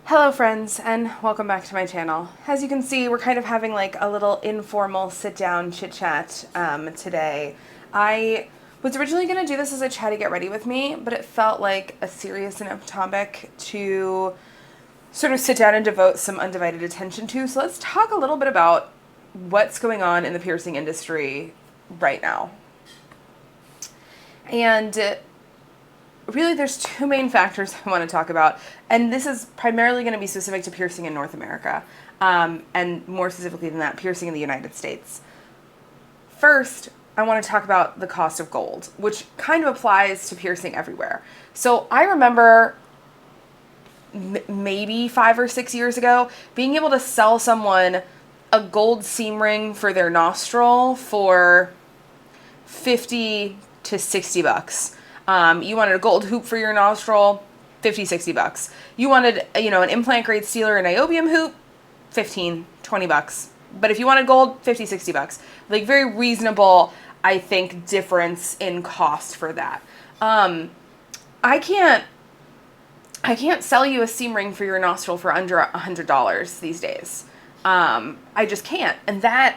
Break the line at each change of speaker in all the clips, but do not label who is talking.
Hello friends, and welcome back to my channel. As you can see, we're kind of having like a little informal sit-down chit-chat today. I was originally going to do this as a chatty get ready with me, but it felt like a serious enough topic to sort of sit down and devote some undivided attention to. So let's talk a little bit about what's going on in the piercing industry right now. And really, there's two main factors I want to talk about, and this is primarily going to be specific to piercing in North America, and more specifically than that, piercing in the United States. First, I want to talk about the cost of gold, which kind of applies to piercing everywhere. So I remember maybe 5 or 6 years ago being able to sell someone a gold seam ring for their nostril for 50 to 60 bucks. You wanted a gold hoop for your nostril, 50, 60 bucks. You wanted, an implant grade sealer and niobium hoop, 15, 20 bucks. But if you wanted gold, 50, 60 bucks. Like, very reasonable, I think, difference in cost for that. I can't sell you a seam ring for your nostril for under $100 these days. I just can't. And that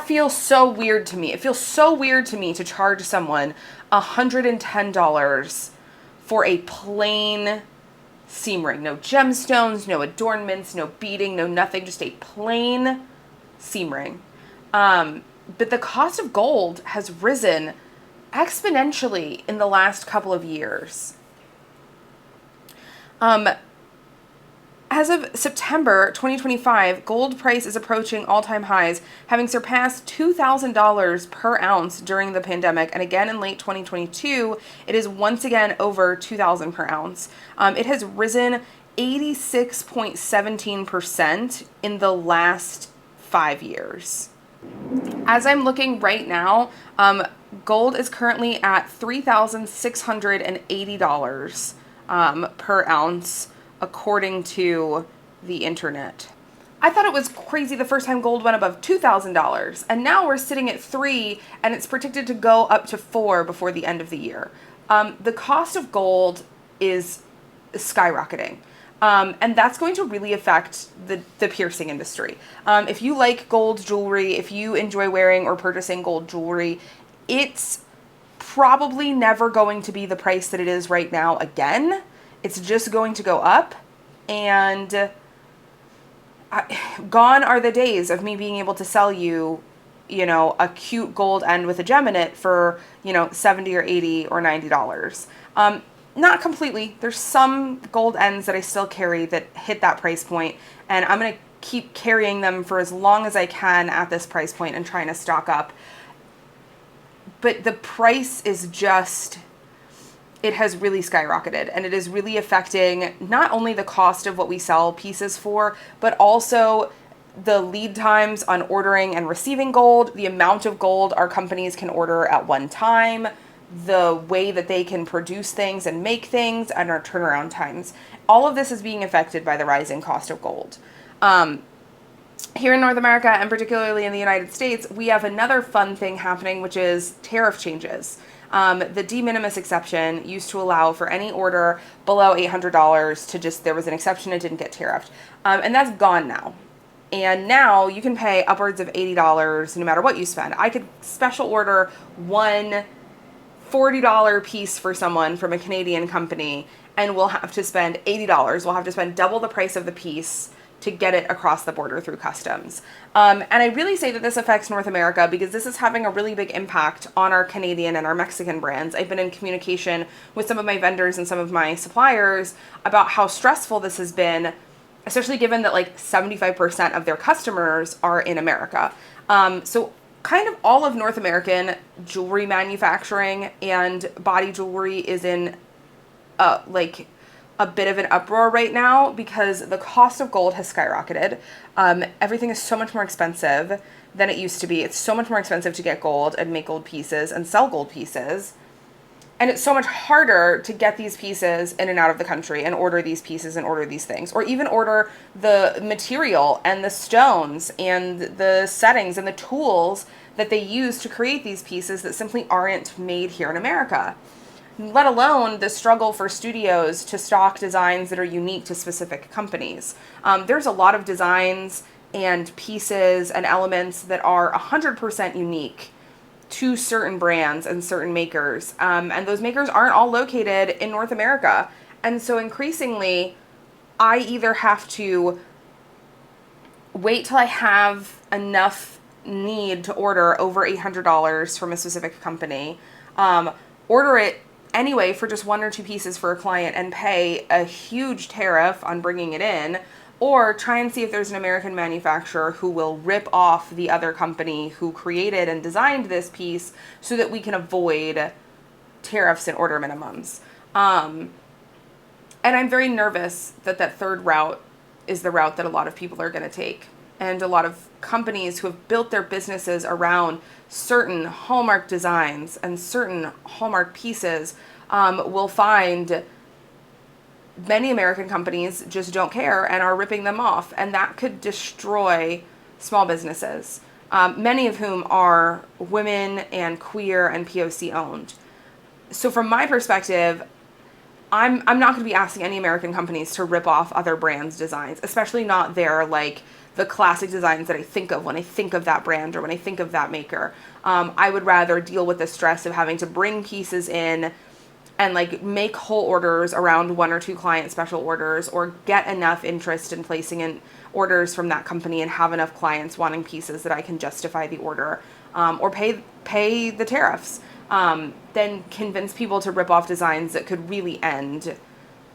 feels so weird to me. It feels so weird to me to charge someone $110 for a plain seam ring. No gemstones, no adornments, no beading, no nothing, just a plain seam ring. But the cost of gold has risen exponentially in the last couple of years. As of September 2025, gold price is approaching all-time highs, having surpassed $2,000 per ounce during the pandemic, and again in late 2022, it is once again over $2,000 per ounce. It has risen 86.17% in the last 5 years. As I'm looking right now, gold is currently at $3,680 per ounce, according to the internet. I thought it was crazy the first time gold went above $2,000, and now we're sitting at $3,000, and it's predicted to go up to $4,000 before the end of the year. The cost of gold is skyrocketing, and that's going to really affect the piercing industry. If you like gold jewelry, if you enjoy wearing or purchasing gold jewelry, it's probably never going to be the price that it is right now again. It's just going to go up, and gone are the days of me being able to sell you, a cute gold end with a gem in it for, $70 or $80 or $90. Not completely. There's some gold ends that I still carry that hit that price point, and I'm going to keep carrying them for as long as I can at this price point and trying to stock up. But the price is just... it has really skyrocketed, and it is really affecting not only the cost of what we sell pieces for, but also the lead times on ordering and receiving gold, the amount of gold our companies can order at one time, the way that they can produce things and make things, and our turnaround times. All of this is being affected by the rising cost of gold. Here in North America, and particularly in the United States, we have another fun thing happening, which is tariff changes. The de minimis exception used to allow for any order below $800 to there was an exception, it didn't get tariffed. And that's gone now. And now you can pay upwards of $80 no matter what you spend. I could special order one $40 piece for someone from a Canadian company, and we'll have to spend $80. We'll have to spend double the price of the piece to get it across the border through customs. And I really say that this affects North America because this is having a really big impact on our Canadian and our Mexican brands. I've been in communication with some of my vendors and some of my suppliers about how stressful this has been, especially given that like 75% of their customers are in America. So kind of all of North American jewelry manufacturing and body jewelry is in a bit of an uproar right now because the cost of gold has skyrocketed. Everything is so much more expensive than it used to be. It's so much more expensive to get gold and make gold pieces and sell gold pieces. And it's so much harder to get these pieces in and out of the country and order these pieces and order these things, or even order the material and the stones and the settings and the tools that they use to create these pieces that simply aren't made here in America. let alone the struggle for studios to stock designs that are unique to specific companies. There's a lot of designs and pieces and elements that are 100% unique to certain brands and certain makers. And those makers aren't all located in North America. And so increasingly, I either have to wait till I have enough need to order over $800 from a specific company, order it anyway for just one or two pieces for a client and pay a huge tariff on bringing it in, or try and see if there's an American manufacturer who will rip off the other company who created and designed this piece so that we can avoid tariffs and order minimums. And I'm very nervous that that third route is the route that a lot of people are going to take. And a lot of companies who have built their businesses around certain hallmark designs and certain hallmark pieces will find many American companies just don't care and are ripping them off. And that could destroy small businesses, many of whom are women and queer and POC owned. So from my perspective, I'm not going to be asking any American companies to rip off other brands' designs, especially not their, like, the classic designs that I think of when I think of that brand or when I think of that maker. I would rather deal with the stress of having to bring pieces in and, like, make whole orders around one or two client special orders, or get enough interest in placing in orders from that company and have enough clients wanting pieces that I can justify the order, or pay the tariffs. Then convince people to rip off designs that could really end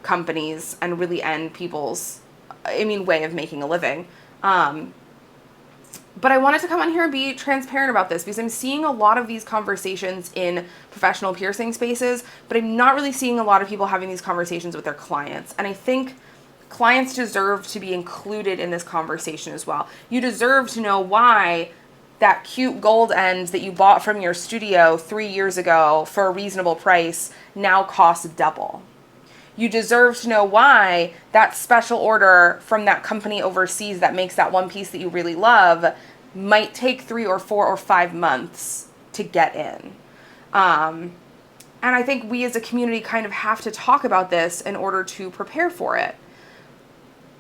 companies and really end people's, way of making a living. But I wanted to come on here and be transparent about this because I'm seeing a lot of these conversations in professional piercing spaces, but I'm not really seeing a lot of people having these conversations with their clients. And I think clients deserve to be included in this conversation as well. You deserve to know why that cute gold end that you bought from your studio 3 years ago for a reasonable price now costs double. You deserve to know why that special order from that company overseas that makes that one piece that you really love might take 3 or 4 or 5 months to get in. And I think we as a community kind of have to talk about this in order to prepare for it.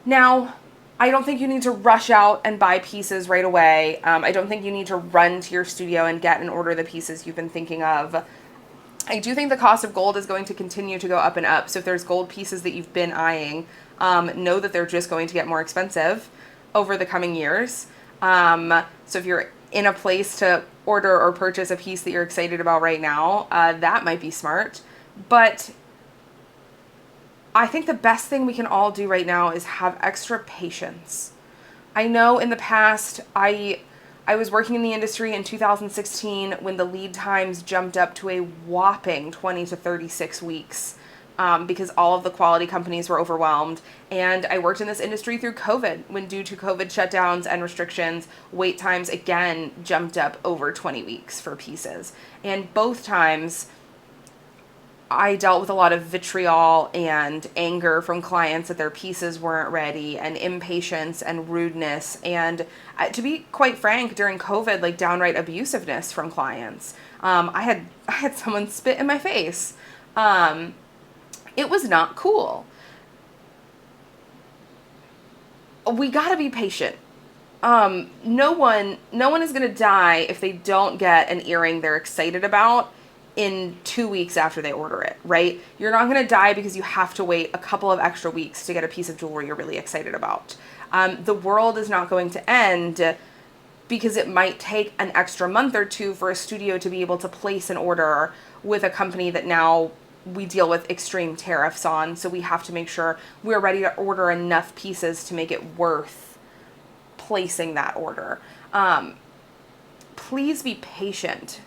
Now, I don't think you need to rush out and buy pieces right away. I don't think you need to run to your studio and get and order the pieces you've been thinking of. I do think the cost of gold is going to continue to go up and up. So if there's gold pieces that you've been eyeing, know that they're just going to get more expensive over the coming years. So if you're in a place to order or purchase a piece that you're excited about right now, that might be smart. But I think the best thing we can all do right now is have extra patience. I know in the past, I was working in the industry in 2016 when the lead times jumped up to a whopping 20 to 36 weeks because all of the quality companies were overwhelmed. And I worked in this industry through COVID when, due to COVID shutdowns and restrictions, wait times again jumped up over 20 weeks for pieces. And both times I dealt with a lot of vitriol and anger from clients that their pieces weren't ready, and impatience and rudeness, and to be quite frank, during COVID, like downright abusiveness from clients. I had someone spit in my face. It was not cool. We gotta be patient. No one is gonna die if they don't get an earring they're excited about in 2 weeks after they order it, right? You're not going to die because you have to wait a couple of extra weeks to get a piece of jewelry you're really excited about. The world is not going to end because it might take an extra month or two for a studio to be able to place an order with a company that now we deal with extreme tariffs on. So we have to make sure we're ready to order enough pieces to make it worth placing that order. Please be patient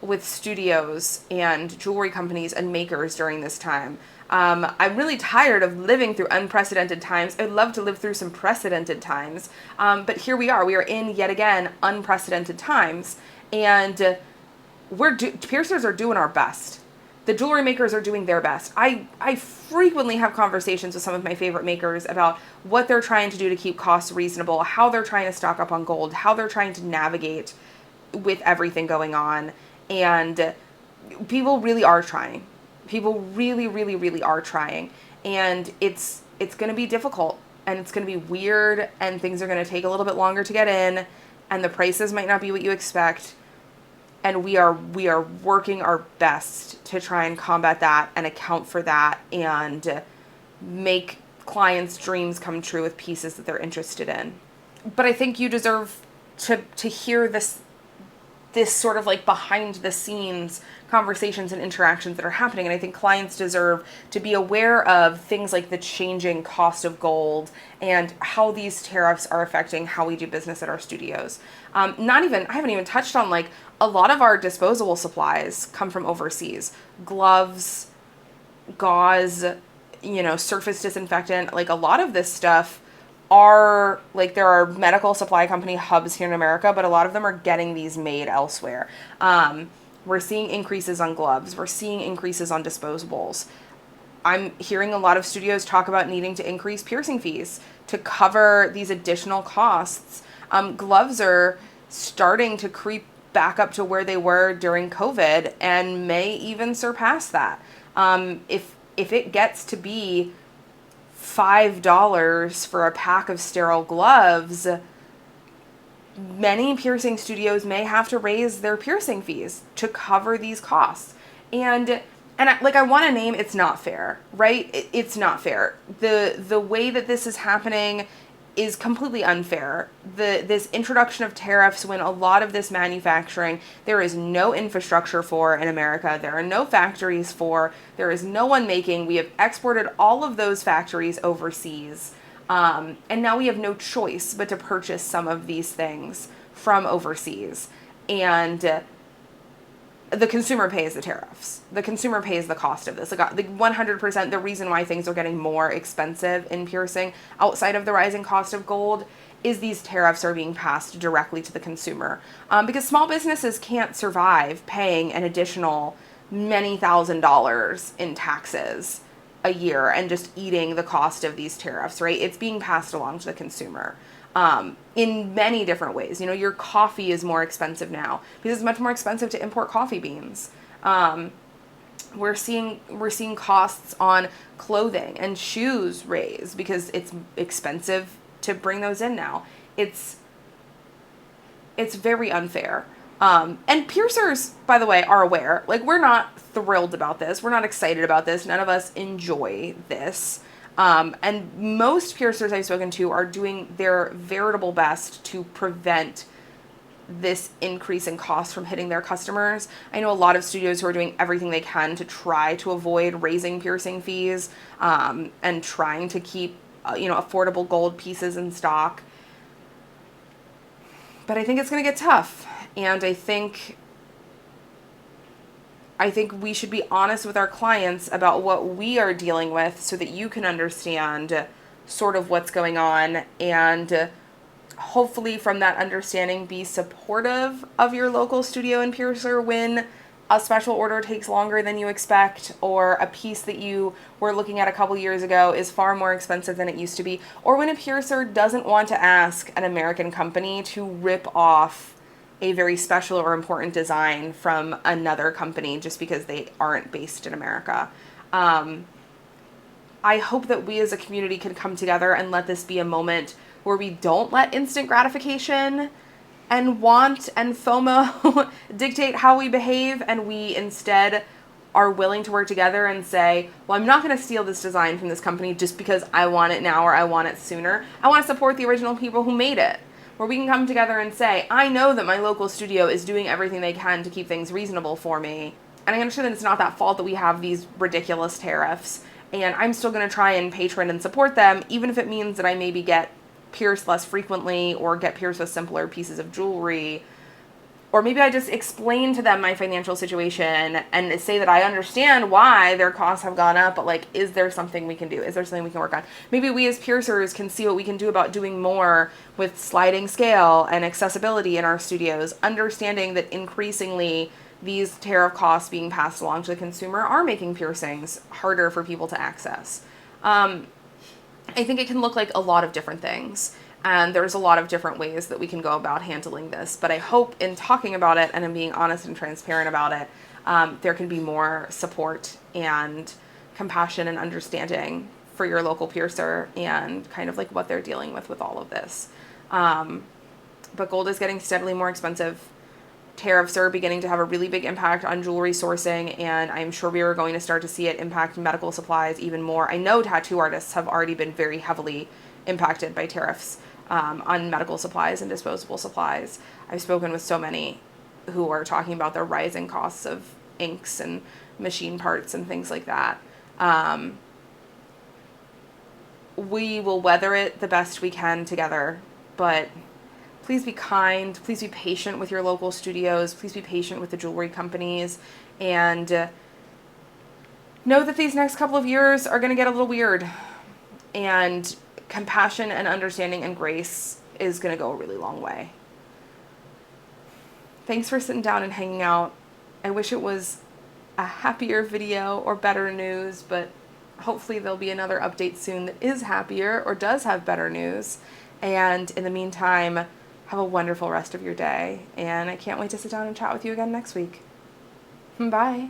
with studios and jewelry companies and makers during this time. I'm really tired of living through unprecedented times. I'd love to live through some precedented times. But here we are. We are in, yet again, unprecedented times. And piercers are doing our best. The jewelry makers are doing their best. I frequently have conversations with some of my favorite makers about what they're trying to do to keep costs reasonable, how they're trying to stock up on gold, how they're trying to navigate with everything going on. And people really are trying. People really, really, really are trying. And it's going to be difficult, and it's going to be weird, and things are going to take a little bit longer to get in, and the prices might not be what you expect. And we are working our best to try and combat that and account for that and make clients' dreams come true with pieces that they're interested in. But I think you deserve to hear this sort of like behind the scenes conversations and interactions that are happening. And I think clients deserve to be aware of things like the changing cost of gold and how these tariffs are affecting how we do business at our studios. I haven't even touched on, like, a lot of our disposable supplies come from overseas. Gloves, gauze, surface disinfectant, like a lot of this stuff are, like, there are medical supply company hubs here in America, but a lot of them are getting these made elsewhere. We're seeing increases on gloves. We're seeing increases on disposables. I'm hearing a lot of studios talk about needing to increase piercing fees to cover these additional costs. Gloves are starting to creep back up to where they were during COVID and may even surpass that. If it gets to be $5 for a pack of sterile gloves, many piercing studios may have to raise their piercing fees to cover these costs. And I want to name, it's not fair, right? It's not fair. The way that this is happening is completely unfair. This introduction of tariffs, when a lot of this manufacturing, there is no infrastructure for in America, there are no factories for, there is no one making. We have exported all of those factories overseas, and now we have no choice but to purchase some of these things from overseas. And the consumer pays the tariffs. The consumer pays the cost of this. The 100%, the reason why things are getting more expensive in piercing outside of the rising cost of gold is these tariffs are being passed directly to the consumer. Because small businesses can't survive paying an additional many $1,000s in taxes a year and just eating the cost of these tariffs, right? It's being passed along to the consumer. In many different ways. Your coffee is more expensive now because it's much more expensive to import coffee beans. We're seeing costs on clothing and shoes raise because it's expensive to bring those in now. It's very unfair. And piercers, by the way, are aware. Like, we're not thrilled about this. We're not excited about this. None of us enjoy this. And most piercers I've spoken to are doing their veritable best to prevent this increase in cost from hitting their customers. I know a lot of studios who are doing everything they can to try to avoid raising piercing fees, and trying to keep, affordable gold pieces in stock. But I think it's going to get tough. And I think we should be honest with our clients about what we are dealing with so that you can understand sort of what's going on, and hopefully from that understanding be supportive of your local studio and piercer when a special order takes longer than you expect, or a piece that you were looking at a couple years ago is far more expensive than it used to be, or when a piercer doesn't want to ask an American company to rip off a very special or important design from another company just because they aren't based in America. I hope that we as a community can come together and let this be a moment where we don't let instant gratification and want and FOMO dictate how we behave, and we instead are willing to work together and say, well, I'm not going to steal this design from this company just because I want it now or I want it sooner. I want to support the original people who made it. Where we can come together and say, I know that my local studio is doing everything they can to keep things reasonable for me. And I understand that it's not that fault that we have these ridiculous tariffs. And I'm still going to try and patron and support them, even if it means that I maybe get pierced less frequently or get pierced with simpler pieces of jewelry. Or maybe I just explain to them my financial situation and say that I understand why their costs have gone up, but, like, is there something we can do? Is there something we can work on? Maybe we as piercers can see what we can do about doing more with sliding scale and accessibility in our studios, understanding that increasingly these tariff costs being passed along to the consumer are making piercings harder for people to access. I think it can look like a lot of different things. And there's a lot of different ways that we can go about handling this. But I hope in talking about it and in being honest and transparent about it, there can be more support and compassion and understanding for your local piercer and kind of like what they're dealing with all of this. But gold is getting steadily more expensive. Tariffs are beginning to have a really big impact on jewelry sourcing, and I'm sure we are going to start to see it impact medical supplies even more. I know tattoo artists have already been very heavily impacted by tariffs on medical supplies and disposable supplies. I've spoken with so many who are talking about the rising costs of inks and machine parts and things like that. We will weather it the best we can together, but please be kind. Please be patient with your local studios. Please be patient with the jewelry companies. And know that these next couple of years are going to get a little weird. And compassion and understanding and grace is going to go a really long way. Thanks for sitting down and hanging out. I wish it was a happier video or better news, but hopefully there'll be another update soon that is happier or does have better news. And in the meantime, have a wonderful rest of your day, and I can't wait to sit down and chat with you again next week. Bye.